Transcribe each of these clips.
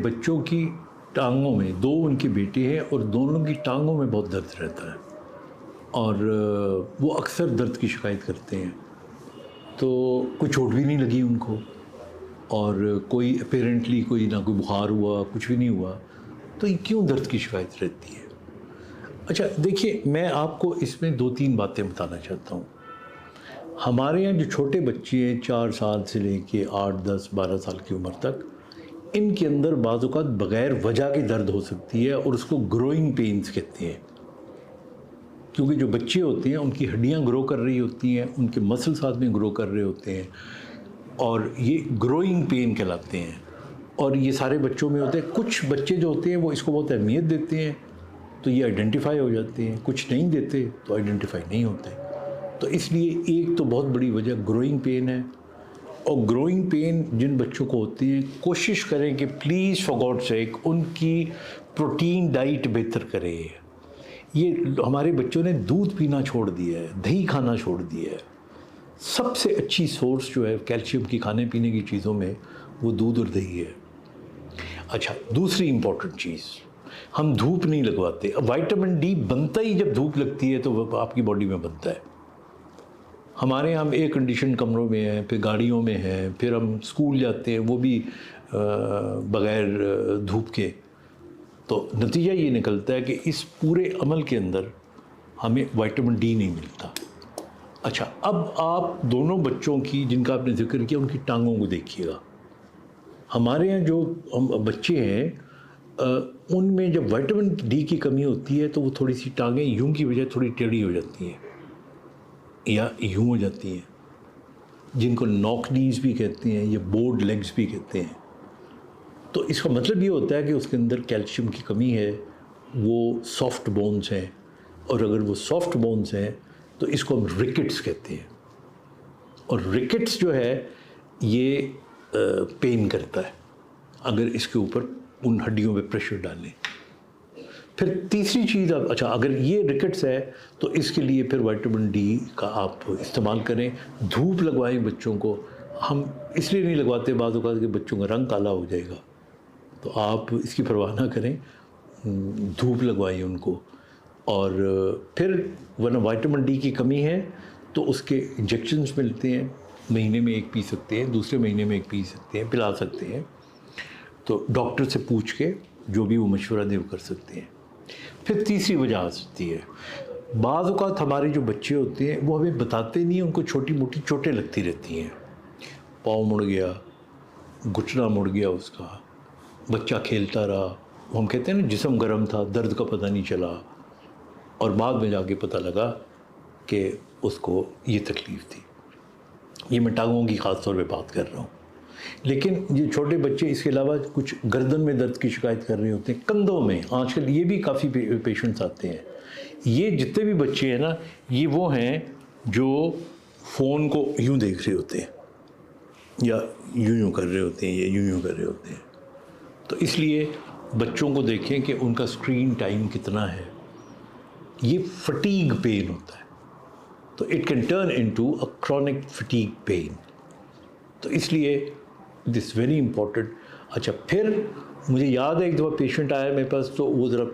बच्चों की टांगों में, दो उनकी बेटी है और दोनों की टांगों में बहुत दर्द रहता है और वो अक्सर दर्द की शिकायत करते हैं। तो कोई चोट भी नहीं लगी उनको और कोई अपेरेंटली कोई ना कोई बुखार हुआ, कुछ भी नहीं हुआ, तो ये क्यों दर्द की शिकायत रहती है? अच्छा देखिए, मैं आपको इसमें 2-3 बातें बताना चाहता हूँ। हमारे यहाँ जो छोटे बच्चे हैं 4 साल से लेके 8, 10, 12 साल की उम्र तक, इनके अंदर बाज़ औक़ात बग़ैर वजह के दर्द हो सकती है और उसको ग्रोइंग पेन्स कहते हैं। क्योंकि जो बच्चे होते हैं उनकी हड्डियाँ ग्रो कर रही होती हैं, उनके मसल साथ में ग्रो कर रहे होते हैं और ये ग्रोइंग पेन कहलाते हैं और ये सारे बच्चों में होते हैं। कुछ बच्चे जो होते हैं वो इसको बहुत अहमियत देते हैं तो ये आइडेंटिफाई हो जाते हैं, कुछ नहीं देते तो आइडेंटिफाई नहीं होते। तो इसलिए एक तो बहुत बड़ी वजह ग्रोइंग पेन है और ग्रोइंग पेन जिन बच्चों को होती है, कोशिश करें कि प्लीज़ फॉर गॉड सेक उनकी प्रोटीन डाइट बेहतर करें। ये हमारे बच्चों ने दूध पीना छोड़ दिया है, दही खाना छोड़ दिया है। सबसे अच्छी सोर्स जो है कैल्शियम की खाने पीने की चीज़ों में वो दूध और दही है। अच्छा, दूसरी इम्पॉर्टेंट चीज़, हम धूप नहीं लगवाते। अब विटामिन डी बनता ही जब धूप लगती है तो वो आपकी बॉडी में बनता है। हमारे यहाँ हम एयर कंडीशन कमरों में हैं, फिर गाड़ियों में हैं, फिर हम स्कूल जाते हैं वो भी बग़ैर धूप के। तो नतीजा ये निकलता है कि इस पूरे अमल के अंदर हमें विटामिन डी नहीं मिलता। अच्छा, अब आप दोनों बच्चों की जिनका आपने ज़िक्र किया उनकी टांगों को देखिएगा। हमारे यहाँ जो बच्चे हैं उनमें जब विटामिन डी की कमी होती है तो वो थोड़ी सी टांगें यूं की बजाय थोड़ी टेढ़ी हो जाती हैं या यूं हो जाती हैं, जिनको नॉक नीज भी कहते हैं या बोर्ड लेग्स भी कहते हैं। तो इसका मतलब ये होता है कि उसके अंदर कैल्शियम की कमी है, वो सॉफ्ट बोन्स हैं और अगर वो सॉफ्ट बोन्स हैं तो इसको हम रिकेट्स कहते हैं और रिकेट्स जो है ये पेन करता है अगर इसके ऊपर उन हड्डियों पे प्रेशर डालें। फिर तीसरी चीज़, अच्छा अगर ये रिकेट्स है तो इसके लिए फिर विटामिन डी का आप इस्तेमाल करें। धूप लगवाएं बच्चों को। हम इसलिए नहीं लगवाते बाज़ औक़ात कि बच्चों का रंग काला हो जाएगा, तो आप इसकी परवाह ना करें, धूप लगवाइए उनको। और फिर वरना विटामिन डी की कमी है तो उसके इंजेक्शन्स मिलते हैं, महीने में एक पी सकते हैं, दूसरे महीने में एक पी सकते हैं, पिला सकते हैं। तो डॉक्टर से पूछ के जो भी वो मशवरा दे वो कर सकते हैं। फिर तीसरी वजह आ सकती है, बाज़ औक़ात हमारे जो बच्चे होते हैं वो हमें बताते नहीं हैं, उनको छोटी मोटी चोटें लगती रहती हैं। पाँव मुड़ गया, घुटना मुड़ गया उसका, बच्चा खेलता रहा, हम कहते हैं ना जिस्म गर्म था, दर्द का पता नहीं चला और बाद में जाके पता लगा कि उसको ये तकलीफ़ थी। ये मैं टांगों की ख़ास तौर पे बात कर रहा हूँ। लेकिन ये छोटे बच्चे इसके अलावा कुछ गर्दन में दर्द की शिकायत कर रहे होते हैं, कंधों में, आजकल ये भी काफ़ी पेशेंट्स आते हैं। ये जितने भी बच्चे हैं ना, ये वो हैं जो फ़ोन को यूँ देख रहे होते हैं या यूँ कर रहे होते हैं या यूँ कर रहे होते हैं। तो इसलिए बच्चों को देखें कि उनका स्क्रीन टाइम कितना है। ये फटीग पेन होता है, तो it can turn into a chronic fatigue pain. तो इसलिए दिस वेरी इंपॉर्टेंट। अच्छा, फिर मुझे याद है एक दफ़ा पेशेंट आया मेरे पास, तो वो ज़रा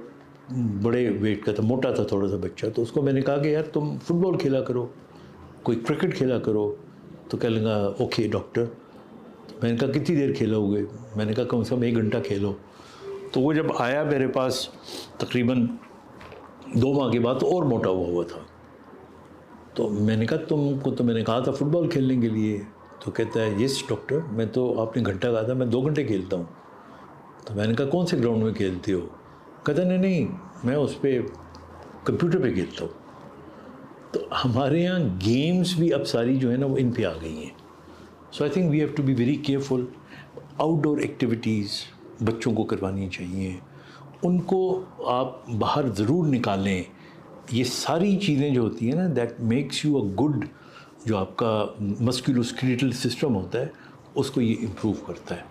बड़े वेट का था, मोटा था थोड़ा सा बच्चा। तो उसको मैंने कहा कि यार तुम फुटबॉल खेला करो, कोई क्रिकेट खेला करो। तो कह लगा ओके डॉक्टर। तो मैंने कहा कितनी देर खेलोगे? मैंने कहा कम से कम 1 घंटा खेलो। तो वो जब आया मेरे पास तकरीबन 2 माह के बाद, तो और मोटा हुआ था। तो मैंने कहा तुमको तो मैंने कहा था फुटबॉल खेलने के लिए। तो कहता है यस डॉक्टर, मैं तो आपने घंटा कहा था, मैं 2 घंटे खेलता हूँ। तो मैंने कहा कौन से ग्राउंड में खेलते हो? कहता नहीं मैं उस पर कंप्यूटर पे खेलता हूँ। तो हमारे यहाँ गेम्स भी अब सारी जो है ना वो इन पे आ गई हैं। So I think we have to be very careful. Outdoor activities बच्चों को करवानी चाहिए, उनको आप बाहर ज़रूर निकालें। ये सारी चीज़ें जो होती हैं ना, that makes you a good, जो आपका मस्कुलोस्केलेटल सिस्टम होता है उसको ये इम्प्रूव करता है।